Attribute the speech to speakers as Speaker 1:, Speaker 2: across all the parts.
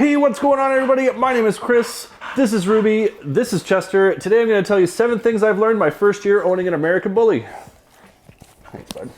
Speaker 1: Hey, what's going on everybody? My name is Chris. This is Ruby. This is Chester. Today I'm going to tell you 7 things I've learned my first year owning an American Bully. Thanks, bud.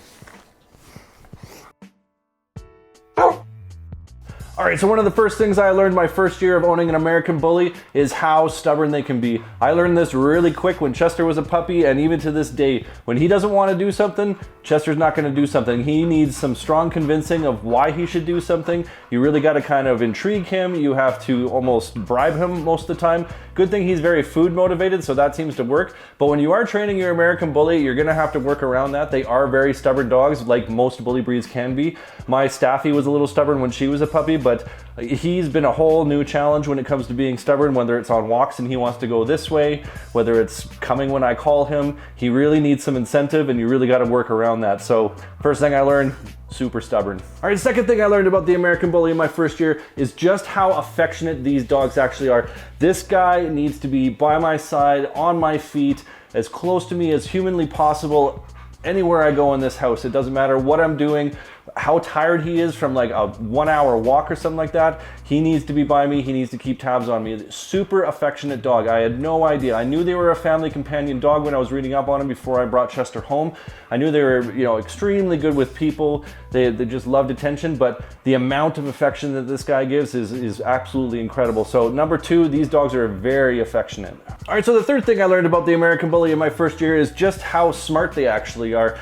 Speaker 1: All right, so one of the first things I learned my first year of owning an American Bully is how stubborn they can be. I learned this really quick when Chester was a puppy, and even to this day, when he doesn't want to do something, Chester's not going to do something. He needs some strong convincing of why he should do something. You really got to kind of intrigue him. You have to almost bribe him most of the time. Good thing he's very food motivated, so that seems to work. But when you are training your American Bully, you're going to have to work around that. They are very stubborn dogs, like most bully breeds can be. My Staffy was a little stubborn when she was a puppy, but he's been a whole new challenge when it comes to being stubborn, whether it's on walks and he wants to go this way, whether it's coming when I call him. He really needs some incentive, and you really got to work around that. So first thing I learned, super stubborn. All right, second thing I learned about the American Bully in my first year is just how affectionate these dogs actually are. This guy needs to be by my side, on my feet, as close to me as humanly possible. Anywhere I go in this house, it doesn't matter what I'm doing, how tired he is from like a 1-hour walk or something like that, he needs to be by me, he needs to keep tabs on me. Super affectionate dog. I had no idea. I knew they were a family companion dog when I was reading up on them before I brought Chester home. I knew they were, extremely good with people. They just loved attention, but the amount of affection that this guy gives is absolutely incredible. So number 2, these dogs are very affectionate. All right, so the third thing I learned about the American Bully in my first year is just how smart they actually are.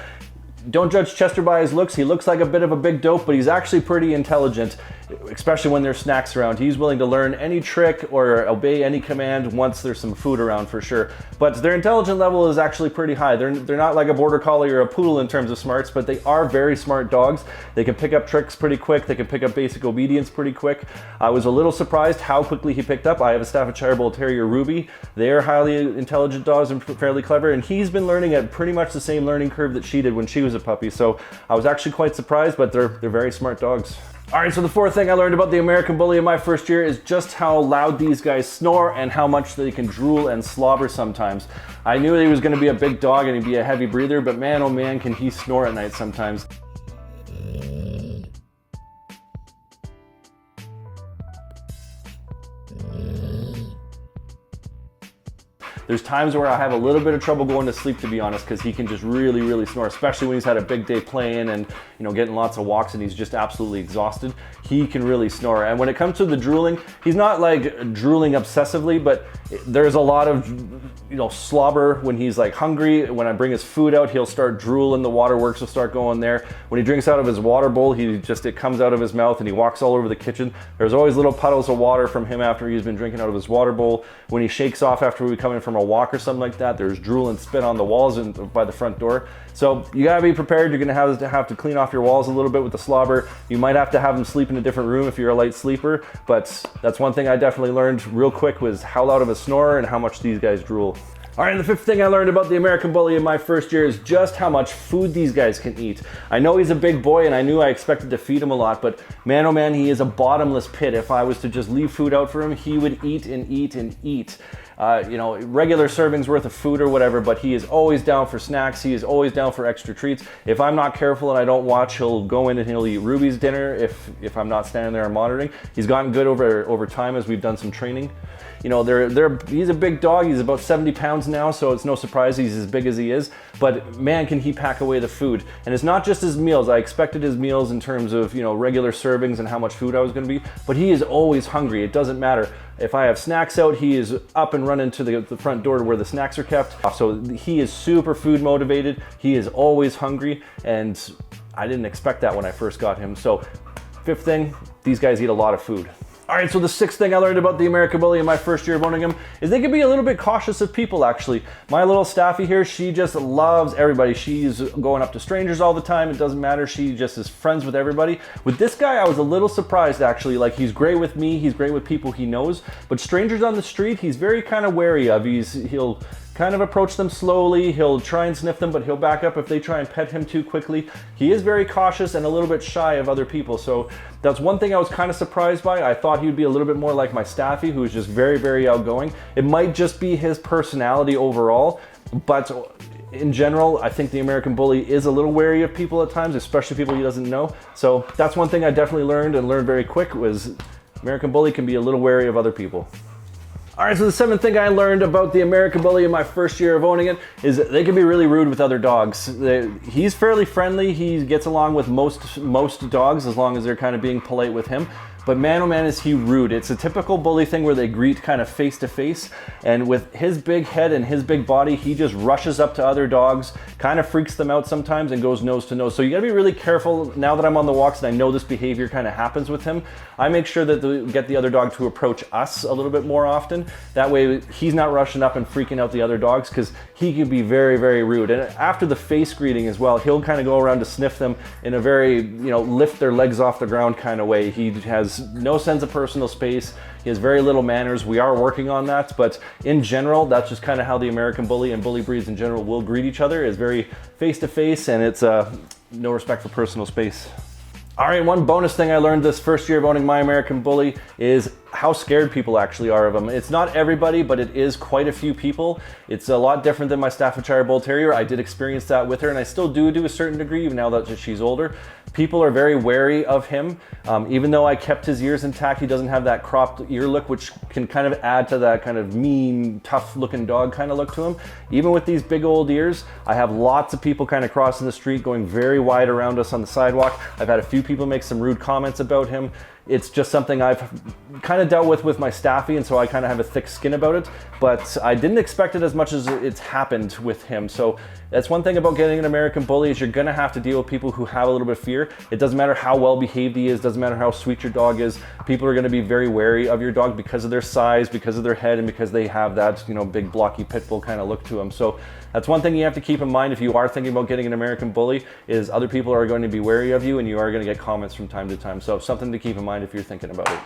Speaker 1: Don't judge Chester by his looks. He looks like a bit of a big dope, but he's actually pretty intelligent, especially when there's snacks around. He's willing to learn any trick or obey any command once there's some food around for sure. But their intelligence level is actually pretty high. They're not like a border collie or a poodle in terms of smarts, but they are very smart dogs. They can pick up tricks pretty quick. They can pick up basic obedience pretty quick. I was a little surprised how quickly he picked up. I have a Staffordshire Bull Terrier, Ruby. They are highly intelligent dogs and fairly clever, and he's been learning at pretty much the same learning curve that she did when she was a puppy. So I was actually quite surprised, but they're very smart dogs. All right, so the fourth thing I learned about the American Bully in my first year is just how loud these guys snore and how much they can drool and slobber sometimes. I knew he was going to be a big dog and he'd be a heavy breather, but man, oh man, can he snore at night sometimes. There's times where I have a little bit of trouble going to sleep, to be honest, because he can just really snore, especially when he's had a big day playing and getting lots of walks and he's just absolutely exhausted. He can really snore. And when it comes to the drooling, he's not like drooling obsessively, but there's a lot of slobber when he's like hungry. When I bring his food out, he'll start drooling. The waterworks will start going there. When he drinks out of his water bowl, it comes out of his mouth and he walks all over the kitchen. There's always little puddles of water from him after he's been drinking out of his water bowl. When he shakes off after we come in from a walk or something like that, there's drool and spit on the walls and by the front door. So you gotta be prepared. You're gonna have to clean off your walls a little bit with the slobber. You might have to have him sleep in a different room if you're a light sleeper, but that's one thing I definitely learned real quick was how loud of a snorer and how much these guys drool. All right, the fifth thing I learned about the American Bully in my first year is just how much food these guys can eat. I know he's a big boy and I knew I expected to feed him a lot, but man, oh man, he is a bottomless pit. If I was to just leave food out for him, he would eat and eat and eat. Regular servings worth of food or whatever, but he is always down for snacks. He is always down for extra treats. If I'm not careful and I don't watch, he'll go in and he'll eat Ruby's dinner if I'm not standing there and monitoring. He's gotten good over time as we've done some training. He's a big dog. He's about 70 pounds now, so it's no surprise he's as big as he is. But man, can he pack away the food. And it's not just his meals. I expected his meals in terms of, regular servings and how much food I was going to be. But he is always hungry. It doesn't matter. If I have snacks out, he is up and running to the front door to where the snacks are kept. So he is super food motivated. He is always hungry. And I didn't expect that when I first got him. So fifth thing, these guys eat a lot of food. All right, so the sixth thing I learned about the American Bully in my first year of owning him is they can be a little bit cautious of people, actually. My little Staffy here, she just loves everybody. She's going up to strangers all the time. It doesn't matter. She just is friends with everybody. With this guy, I was a little surprised, actually. Like, he's great with me. He's great with people he knows. But strangers on the street, he's very kind of wary of. He'll kind of approach them slowly. He'll try and sniff them, but he'll back up if they try and pet him too quickly. He is very cautious and a little bit shy of other people. So that's one thing I was kind of surprised by. I thought he would be a little bit more like my Staffy, who is just very outgoing. It might just be his personality overall, but in general, I think the American Bully is a little wary of people at times, especially people he doesn't know. So that's one thing I definitely learned very quick was American Bully can be a little wary of other people. All right, so the seventh thing I learned about the American Bully in my first year of owning it is that they can be really rude with other dogs. He's fairly friendly. He gets along with most dogs as long as they're kind of being polite with him. But man, oh man, is he rude. It's a typical bully thing where they greet kind of face to face. And with his big head and his big body, he just rushes up to other dogs, kind of freaks them out sometimes and goes nose to nose. So you gotta be really careful. Now that I'm on the walks and I know this behavior kind of happens with him, I make sure that we get the other dog to approach us a little bit more often. That way he's not rushing up and freaking out the other dogs, because he can be very, very rude. And after the face greeting as well, he'll kind of go around to sniff them in a very, lift their legs off the ground kind of way. He has no sense of personal space. He has very little manners. We are working on that, but in general, that's just kind of how the American Bully and bully breeds in general will greet each other, is very face to face, and it's no respect for personal space. All right, one bonus thing I learned this first year of owning my American Bully is how scared people actually are of him. It's not everybody, but it is quite a few people. It's a lot different than my Staffordshire Bull Terrier. I did experience that with her, and I still do to a certain degree, even now that she's older. People are very wary of him. Even though I kept his ears intact, he doesn't have that cropped ear look, which can kind of add to that kind of mean, tough looking dog kind of look to him. Even with these big old ears, I have lots of people kind of crossing the street, going very wide around us on the sidewalk. I've had a few people make some rude comments about him. It's just something I've kind of dealt with my Staffy, and so I kind of have a thick skin about it, but I didn't expect it as much as it's happened with him. So that's one thing about getting an American Bully, is you're gonna have to deal with people who have a little bit of fear. It doesn't matter how well behaved he is, doesn't matter how sweet your dog is. People are gonna be very wary of your dog because of their size, because of their head, and because they have that, big blocky pit bull kind of look to them. So that's one thing you have to keep in mind if you are thinking about getting an American Bully, is other people are going to be wary of you, and you are going to get comments from time to time. So something to keep in mind if you're thinking about it.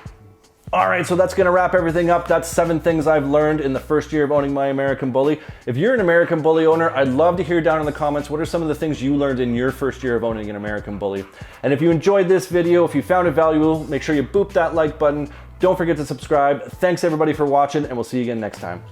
Speaker 1: All right, so that's going to wrap everything up. That's 7 things I've learned in the first year of owning my American Bully. If you're an American Bully owner, I'd love to hear down in the comments, what are some of the things you learned in your first year of owning an American Bully? And if you enjoyed this video, if you found it valuable, make sure you boop that like button. Don't forget to subscribe. Thanks everybody for watching, and we'll see you again next time.